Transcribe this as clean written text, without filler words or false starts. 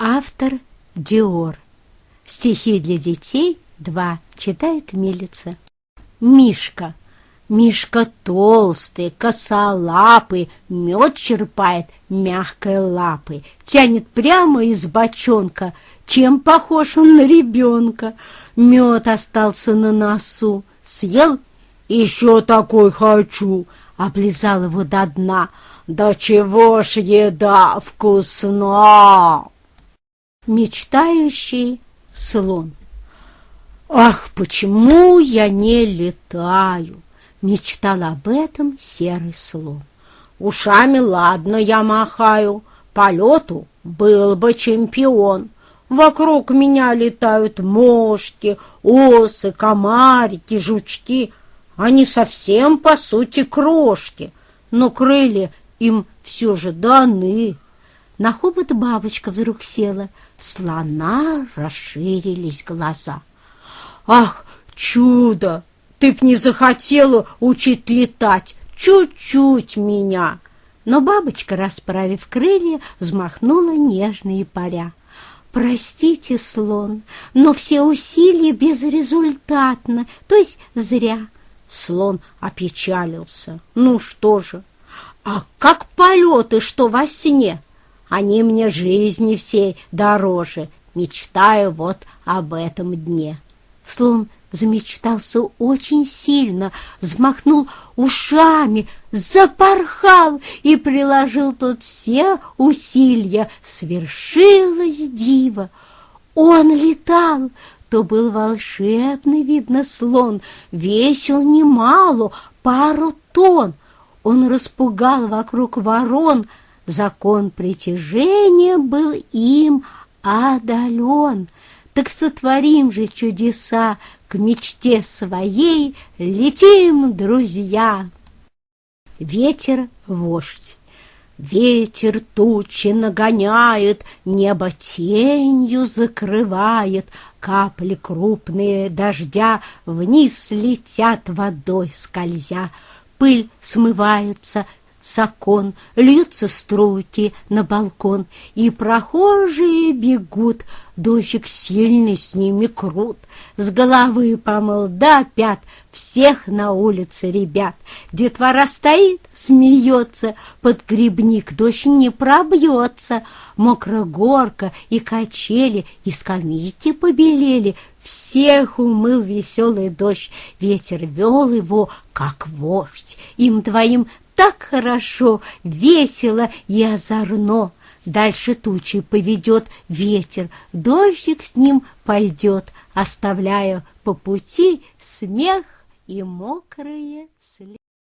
Автор Диор. Стихи для детей 2. Читает Милица. Мишка. Мишка толстый, косолапый, мед черпает мягкой лапой, тянет прямо из бочонка. Чем похож он на ребенка? Мед остался на носу, съел, еще такой хочу, облизал его до дна. Да чего ж еда вкусна! Мечтающий слон. Ах, почему я не летаю? Мечтал об этом серый слон. Ушами ладно я махаю, полету был бы чемпион. Вокруг меня летают мошки, осы, комарики, жучки. Они совсем, по сути, крошки, но крылья им все же даны. На хобот бабочка вдруг села, слона расширились глаза. Ах, чудо! Ты б не захотела учить летать, чуть-чуть меня. Но бабочка, расправив крылья, взмахнула нежные паря. Простите, слон, но все усилия безрезультатно, то есть зря. Слон опечалился. Ну что же, а как полеты, что во сне? Они мне жизни всей дороже. Мечтаю вот об этом дне. Слон замечтался очень сильно, взмахнул ушами, запорхал и приложил тут все усилия. Свершилось диво. Он летал, то был волшебный, видно, слон, весил немало, пару тонн. Он распугал вокруг ворон, закон притяжения был им одолен. Так сотворим же чудеса, к мечте своей летим, друзья. Ветер-вождь. Ветер тучи нагоняет, небо тенью закрывает, капли крупные дождя вниз летят водой скользя, пыль смывается с окон, льются струйки на балкон, и прохожие бегут, дождик сильный с ними крут, с головы помыл до пят всех на улице ребят. Детвора стоит, смеется, под грибник дождь не пробьется, мокрая горка и качели, и скамейки побелели, всех умыл веселый дождь, ветер вел его, как вождь, им двоим так хорошо, весело и озорно. Дальше тучи поведет ветер, дождик с ним пойдет, оставляя по пути смех и мокрые слезы.